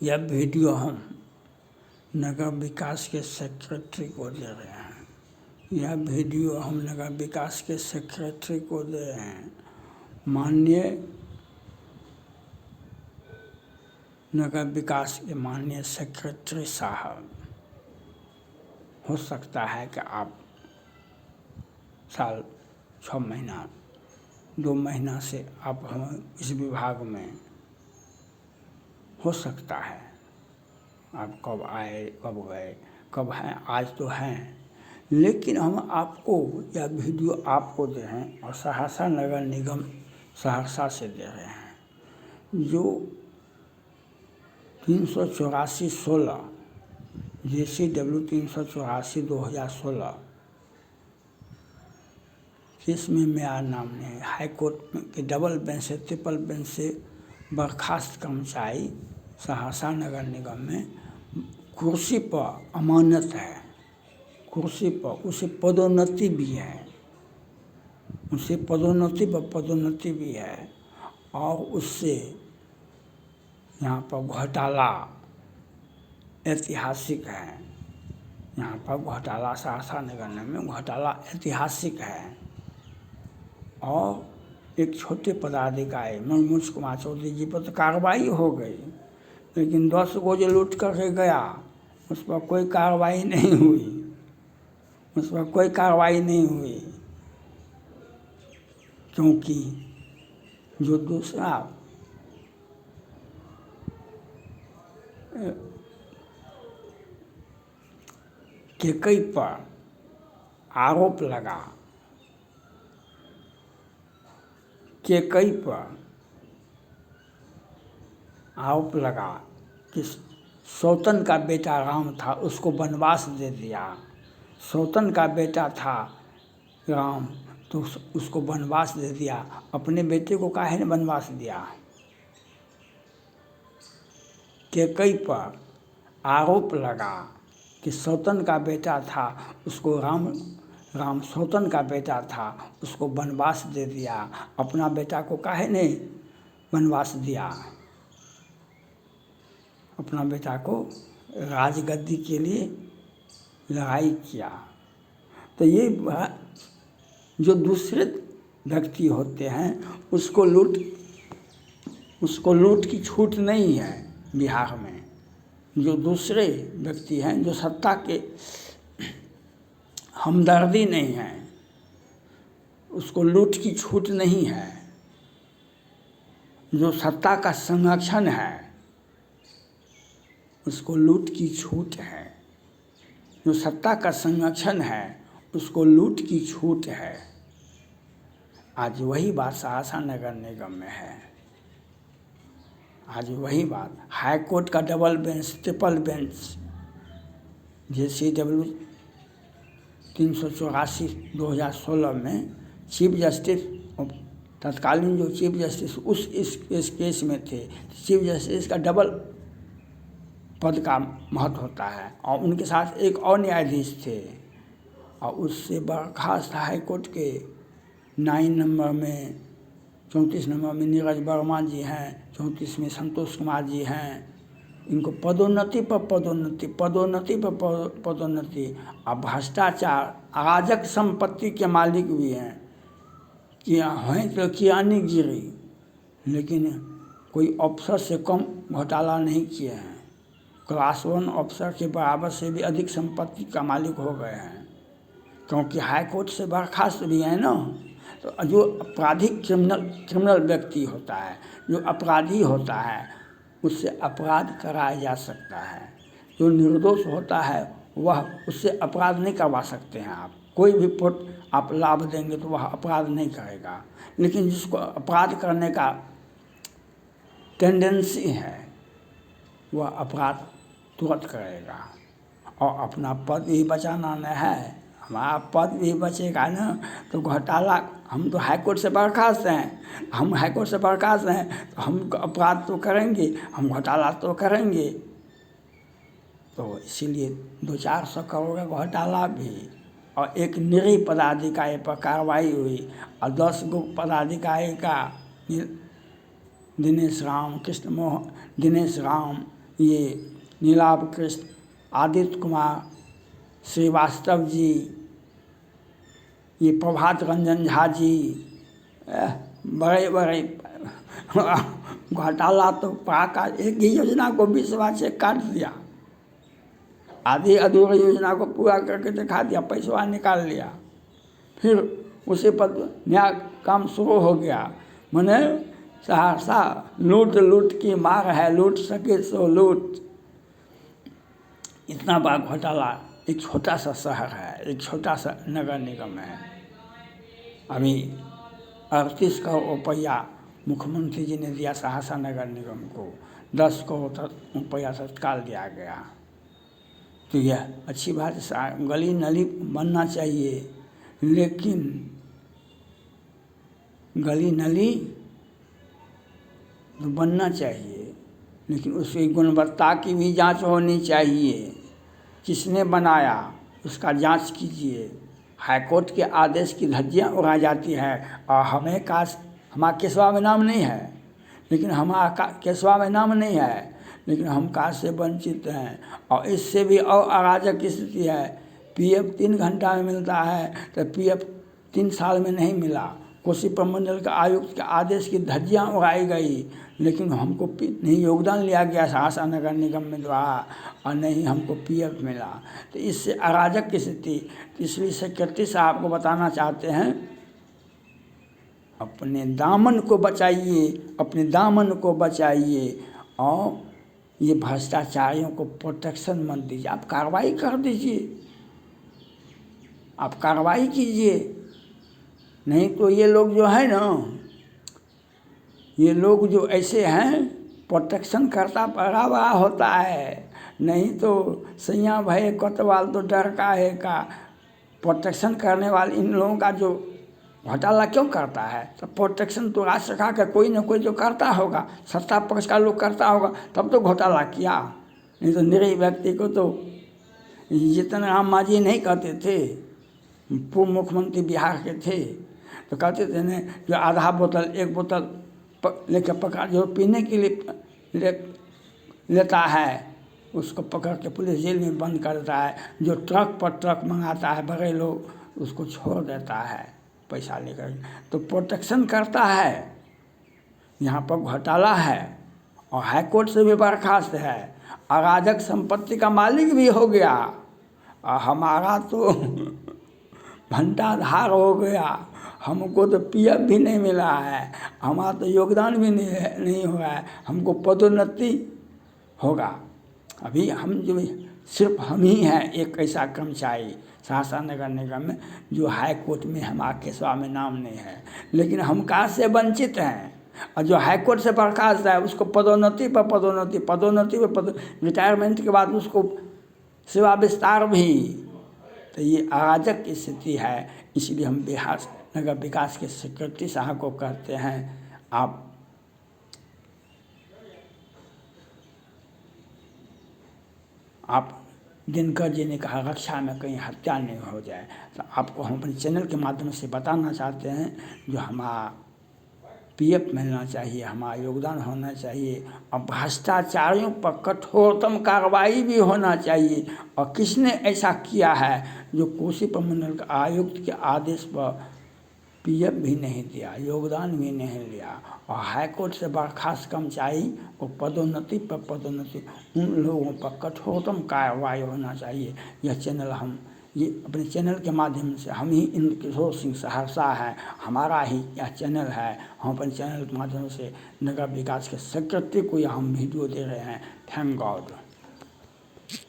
यह वीडियो हम नगर विकास के सेक्रेटरी को दे रहे हैं। यह वीडियो हम नगर विकास के सेक्रेटरी को दे रहे हैं। माननीय नगर विकास के माननीय सेक्रेटरी साहब, हो सकता है कि आप साल 6 महीना 2 महीना से आप हम इस विभाग में, हो सकता है आप कब आए कब गए कब हैं, आज तो हैं, लेकिन हम आपको यह वीडियो आपको दे हैं और सहरसा नगर निगम सहरसा से दे रहे हैं। जो 384/16 JCW 384/2016 केस में मेरा नाम नहीं, हाई कोर्ट के डबल बेंच से ट्रिपल बेंच से बर्खास्त कर्मचारी सहरसा नगर निगम में कुर्सी पर अमानत है। कुर्सी पर उसे पदोन्नति भी है, उसे पदोन्नति पर पदोन्नति भी है और उससे यहाँ पर घोटाला ऐतिहासिक है। यहाँ पर घोटाला सहरसा नगर निगम में घोटाला ऐतिहासिक है। और एक छोटे पदाधिकारी मनोज कुमार चौधरी जी पर तो कार्रवाई हो गई, लेकिन 10 को जो लूट करके गया उस पर कोई कार्रवाई नहीं हुई, उस पर कोई कार्रवाई नहीं हुई, क्योंकि जो दूसरा केकई पर आरोप लगा, केकई पर आरोप लगा कि सौतन का बेटा राम था, उसको वनवास दे दिया। सौतन का बेटा था राम तो उसको वनवास दे दिया, अपने बेटे को काहे ने वनवास दिया। केकई पर आरोप लगा कि सौतन का बेटा था, उसको राम सौतन का बेटा था, उसको वनवास दे दिया, अपना बेटा को काहे ने वनवास दिया। अपना बेटा को राजगद्दी के लिए लड़ाई किया। तो ये जो दूसरे व्यक्ति होते हैं उसको लूट की छूट नहीं है बिहार में। जो दूसरे व्यक्ति हैं जो सत्ता के हमदर्दी नहीं है, उसको लूट की छूट नहीं है। जो सत्ता का संरक्षण है उसको लूट की छूट है। जो सत्ता का संरक्षण है उसको लूट की छूट है। आज वही बात सहरसा नगर निगम में है। आज वही बात हाई कोर्ट का double bench triple bench JCW 384/2016 में चीफ जस्टिस तत्कालीन जो चीफ जस्टिस इस केस में थे, चीफ जस्टिस का डबल पद का महत्व होता है और उनके साथ एक और न्यायाधीश थे और उससे बर्खास्त हाई कोर्ट के 9 नंबर में 34 नंबर में नीरज वर्मा जी हैं, 34 में संतोष कुमार जी हैं। इनको पदोन्नति पर पदोन्नति, पदोन्नति पर पदोन्नति और भ्रष्टाचार, अराजक संपत्ति के मालिक भी हैं। किया हैं तो कियानीगिरी, लेकिन कोई अफसर से कम घोटाला नहीं किए हैं। क्लास 1 अफसर के बराबर से भी अधिक संपत्ति का मालिक हो गए हैं, क्योंकि हाई कोर्ट से बर्खास्त भी है ना। तो जो आपराधिक क्रिमिनल व्यक्ति होता है, जो अपराधी होता है, उससे अपराध कराया जा सकता है। जो निर्दोष होता है वह उससे अपराध नहीं करवा सकते हैं आप। कोई भी पुट आप लाभ देंगे तो वह अपराध नहीं करेगा, लेकिन जिसको अपराध करने का टेंडेंसी है वह अपराध तुरंत करेगा। और अपना पद भी बचाना न है, हमारा पद भी बचेगा ना। तो घोटाला, हम तो हाई कोर्ट से बर्खास्त हैं, हम हाई कोर्ट से बर्खास्त हैं तो हम अपराध तो करेंगे, हम घोटाला तो करेंगे। तो इसीलिए 200-400 करोड़ का घोटाला भी और एक निरीह पदाधिकारी पर कार्रवाई हुई और 10 गो पदाधिकारी का दिनेश राम, कृष्ण मोहन, दिनेश राम, ये नीलाभ कृष्ण, आदित्य कुमार श्रीवास्तव जी, ये प्रभात रंजन झा जी, बड़े बड़े घोटाला तो पाका। एक ही योजना को 20 बार से काट दिया, आधी अधूरी योजना को पूरा करके दिखा दिया, पैसा निकाल लिया, फिर उसी पर नया काम शुरू हो गया। मने सहरसा लूट लूट की मार है, लूट सके सो लूट। इतना बड़ा घोटाला, एक छोटा सा शहर है, एक छोटा सा नगर निगम है। अभी 38 करोड़ रुपया मुख्यमंत्री जी ने दिया सहरसा नगर निगम को, 10 करोड़ रुपया तत्काल दिया गया। तो यह अच्छी बात है, गली नली बनना चाहिए, लेकिन गली नली तो बनना चाहिए, लेकिन उसकी गुणवत्ता की भी जांच होनी चाहिए। किसने बनाया उसका जांच कीजिए। हाईकोर्ट के आदेश की धज्जियाँ उड़ाई जाती है और हमें हमारा केसवा में नाम नहीं है, लेकिन हमारा केसवा में नाम नहीं है, लेकिन हम काज से वंचित हैं। और इससे भी और अराजक स्थिति है, पीएफ 3 घंटा में मिलता है तो पीएफ 3 साल में नहीं मिला। कोसी प्रमंडल के आयुक्त के आदेश की धज्जियाँ उड़ाई गई, लेकिन हमको नहीं योगदान लिया गया सहरसा नगर निगम में द्वारा, और नहीं हमको पीएफ मिला। तो इससे अराजक की स्थिति, इसलिए सेक्रेटरी साहब को बताना चाहते हैं, अपने दामन को बचाइए, अपने दामन को बचाइए, और ये भ्रष्टाचारियों को प्रोटेक्शन मत दीजिए। आप कार्रवाई कर दीजिए, आप कार्रवाई कीजिए। नहीं तो ये लोग जो है ना, ये लोग जो ऐसे हैं, प्रोटेक्शन करता बड़ा बड़ा होता है। नहीं तो सैया भय कोतवाल तो डर का है का। प्रोटेक्शन करने वाले इन लोगों का जो घोटाला क्यों करता है, तो प्रोटेक्शन तो राज सरकार का कोई ना कोई जो करता होगा, सत्ता पक्ष का लोग करता होगा, तब तो घोटाला किया। नहीं तो निरीह व्यक्ति को तो जितने राम मांझी नहीं कहते थे, पूर्व मुख्यमंत्री बिहार के थे, तो कहते थे न जो आधा बोतल 1 बोतल लेकर पकड़ा, जो पीने के लिए लेता है उसको पकड़ के पुलिस जेल में बंद कर देता है। जो ट्रक पर ट्रक मंगाता है बड़े लोग, उसको छोड़ देता है पैसा लेकर। तो प्रोटेक्शन करता है। यहाँ पर घोटाला है और हाईकोर्ट से भी बर्खास्त है, अराजक संपत्ति का मालिक भी हो गया, और हमारा तो भंडाधार हो गया। हमको तो पीएफ भी नहीं मिला है, हमारा तो योगदान भी नहीं हुआ है, हमको पदोन्नति होगा। अभी हम जो सिर्फ हम ही हैं एक ऐसा कर्मचारी सहरसा नगर निगम में जो हाई कोर्ट में हमारा केसवा में नाम नहीं है, लेकिन हम काज से वंचित हैं। और जो हाई कोर्ट से बर्खास्त है उसको पदोन्नति पर पदोन्नति, पदोन्नति पर रिटायरमेंट के बाद उसको सेवा विस्तार भी। तो ये अराजक की स्थिति है। इसलिए हम बिहार नगर विकास के सेक्रेटरी साहब को कहते हैं, आप दिनकर जी ने कहा रक्षा में कहीं हत्या नहीं हो जाए। तो आपको हम अपने चैनल के माध्यम से बताना चाहते हैं, जो हमारा पीएफ मिलना चाहिए, हमारा योगदान होना चाहिए, और भ्रष्टाचारियों पर कठोरतम कार्रवाई भी होना चाहिए। और किसने ऐसा किया है जो कोसी प्रमंडल के आयुक्त के आदेश पर पीएफ भी नहीं दिया, योगदान भी नहीं लिया, और हाईकोर्ट से बर्खास्त कर्मचारी को पदोन्नति पर पदोन्नति, उन लोगों पर कठोरतम कार्रवाई होना चाहिए। यह चैनल हम ये अपने चैनल के माध्यम से, हम ही इंद्र किशोर सिंह सहरसा है, हमारा ही यह चैनल है। हम अपने चैनल के माध्यम से नगर विकास के सेक्रेटरी को यह हम वीडियो दे रहे हैं। Thank God.